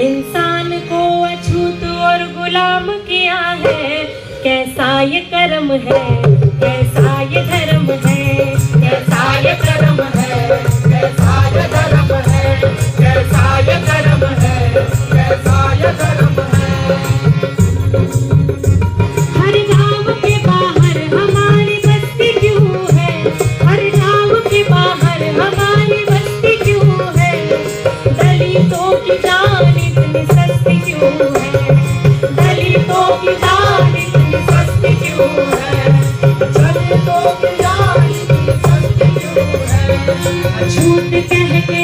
इंसान को अछूत और गुलाम किया है, कैसा ये कर्म है, कैसा ये धर्म है, कैसा ये कर्म है, कैसा ये धर्म है, कैसा ये कर्म है, कैसा ये धर्म है। हर गांव के बाहर हमारी बस्ती क्यों है, हर गांव के बाहर हमारी बस्ती क्यों है, दलितों की जान इतनी सस्ती क्यों है, दलितों की जान इतनी सस्ती क्यों है, दलितों की जान इतनी सस्ती क्यों है। झूठ कह के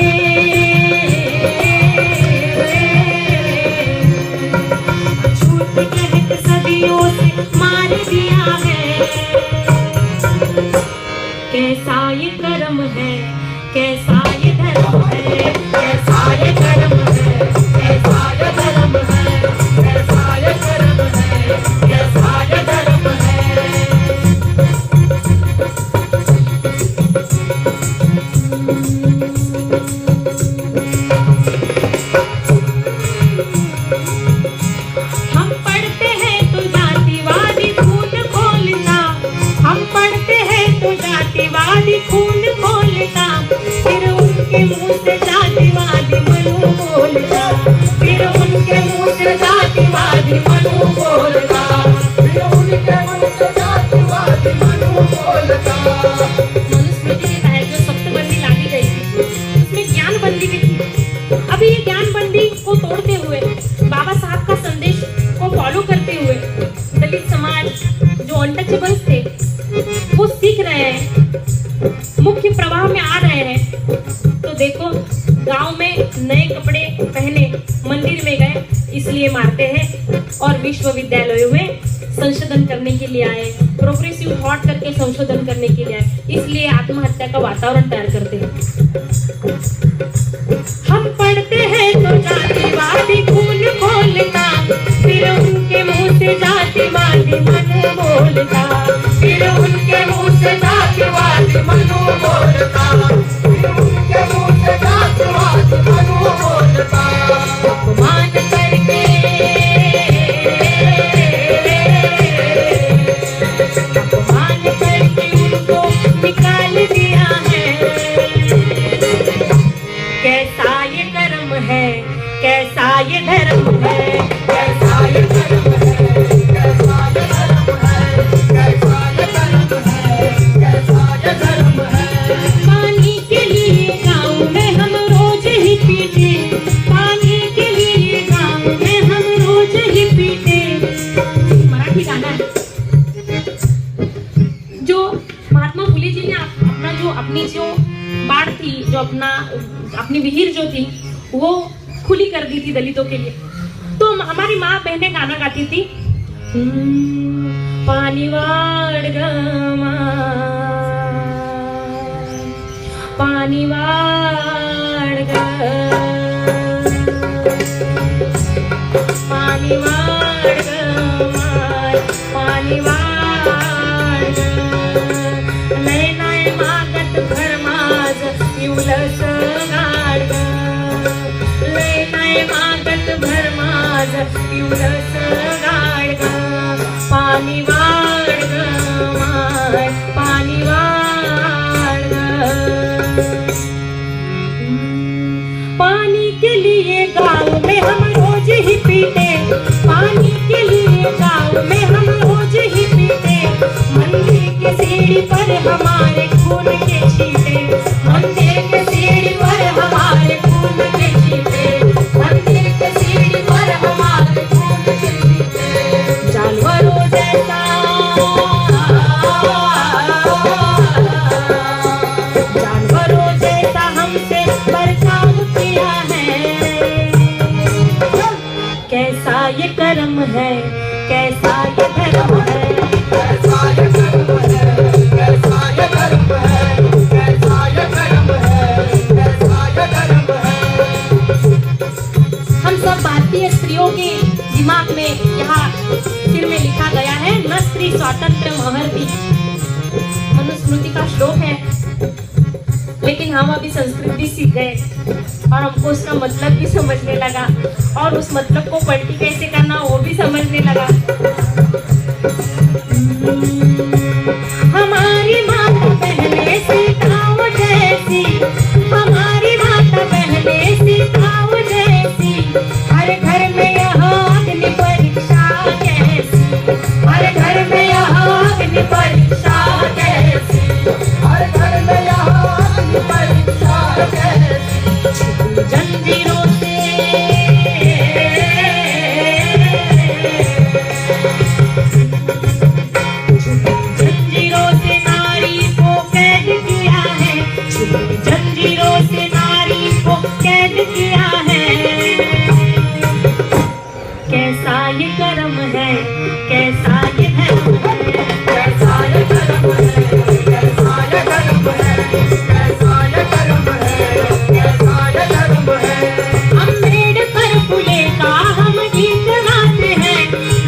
झूठ कह के सदियों से मार दिया है, कैसा ये कर्म है, कैसा ये धर्म है, कैसा ये कर्म है, कैसा ये धर्म है, कैसा ये कर्म है, कैसा ये धर्म है। हम पढ़ते हैं तो जातिवादी खून खोलता, हम पढ़ते हैं तो जातिवादी खून खोलता, फिर उनके मुंह से जातिवादी मनु बोलता, फिर उनके मुंह से जातिवादी मनु बोलता, फिर उनके मुंह से जातिवादी मनु बोलता। मनुस्मृति लिखा है जो सप्तबंदी लादी गई थी उसमें ज्ञान बंदी भी थी। अभी ये ज्ञान बंदी को तोड़ते हुए बाबा साहब का संदेश को फॉलो करते हुए दलित समाज जो अनटचेबल्स थे वो सीख रहे हैं, मुख्य प्रवाह में आ रहे हैं। तो देखो गांव में नए कपड़े पहने मंदिर में गए इसलिए मारते हैं, और विश्वविद्यालयों में संशोधन करने के लिए आए, प्रोग्रेसिव थॉट करके संशोधन करने के लिए आए, इसलिए आत्महत्या का वातावरण तैयार करते हैं। हम पढ़ते हैं तो जातिवादी खून खोलता, फिर उनके मुंह से जातिवादी मनु बोलता, फिर उनके मुंह से जातिवादी मनु बोलता, फिर उनके मुंह से जातिवादी मनु बोलता। अपमान करके अपमान करके उनको निकाल दिया है, कैसा ये कर्म है, कैसा ये धर्म है, कैसा ये कर्म है, कैसा ये धर्म है, कैसा ये कर्म है, कैसा ये धर्म है। पानी के लिए गाँव में हम रोज ही पीटे, पानी के लिए गाँव में हम रोज ही पीटे। मराठी गाना है जो महात्मा फुले जी ने अपना जो अपनी जो बाढ़ थी, जो अपनी विहीर जो थी वो खुली कर दी थी दलितों के लिए। तो हमारी माँ बहनें गाना गाती थी, पानी वाड़ गमा, पानी वाड़ ग, पानी वाड़ गमा, पानी वाड़ ग, नए नए मागत भरमाज युलस गाड़ ग, नए नए मागत भरमाज युलस गाड़ ग, पाणी वाड़ ग माय, पाणी वाड़ ग। पानी के लिए गाँव में हम रोज ही पीते, पानी के लिए गाँव में हम रोज ही पीते, मंदिर के सीढ़ी पर हमारे खून के छींटे, मंदिर के सीढ़ी पर हमारे खून के छींटे, मंदिर के सीढ़ी पर हमारे खून के छींटे। जानवरों जैसा जानवरों जैसा हमसे बर्ताव किया है, कैसा ये कर्म है, कैसा ये धर्म है, कैसा ये कर्म है, कैसा ये धर्म है, कैसा ये कर्म है, कैसा ये धर्म है। हम सब भारतीय स्त्रियों के दिमाग में यहाँ सिर में लिखा गया है, न स्त्री स्वातंत्र महर्ति, मनुस्मृति का श्लोक है। लेकिन हम अभी संस्कृत भी सीख गए और हमको उसका मतलब भी समझने लगा। और उस मतलब को पलटी कैसे करना वो भी समझने लगा। हमारी माता बहने सीताओं जैसी, हमारी माता बहने सीताओं जैसी, हर घर में यहाँ अग्नि परीक्षा कैसी, हर घर में यहाँ अग्नि परीक्षा कैसी, हर घर में यहाँ अग्नि परीक्षा कैसी। जंजीरों से नारी को कैद किया है, जंजीरों से नारी को कैद किया है। कैसा ये कर्म है, कैसा ये धर्म है, कैसा ये कर्म है, कैसा ये कर्म है, कैसा ये कर्म है, कैसा ये कर्म है। अम्बेडकर फुले का हम गीत गाते हैं,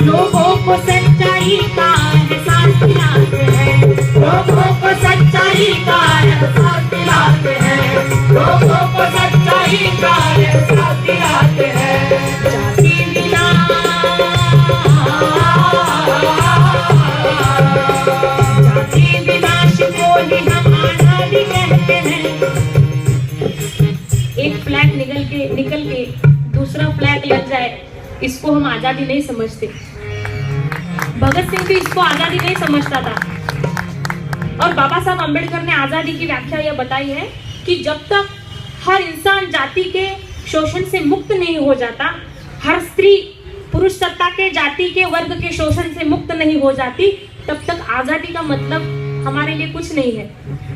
लोगों को सच्चाई का एहसास दिलाते हैं, लोगों को सच्चाई का एहसास दिलाते हैं, लोगों को सच्चाई का एहसास दिलाते हैं। जाति विनाश को ही हम आजादी कहते हैं। एक फ्लैग निकल के दूसरा फ्लैग लग जाए, इसको हम आजादी नहीं समझते। भगत सिंह भी इसको आजादी नहीं समझता था। और बाबा साहब अम्बेडकर ने आजादी की व्याख्या यह बताई है कि जब तक हर इंसान जाति के शोषण से मुक्त नहीं हो जाता, हर स्त्री पुरुष सत्ता के जाति के वर्ग के शोषण से मुक्त नहीं हो जाती, तब तक आजादी का मतलब हमारे लिए कुछ नहीं है।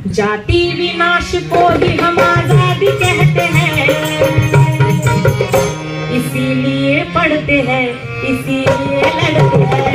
जाति विनाश को ही हम आजादी कहते हैं, इसीलिए पढ़ते हैं, इसीलिए लड़ते हैं।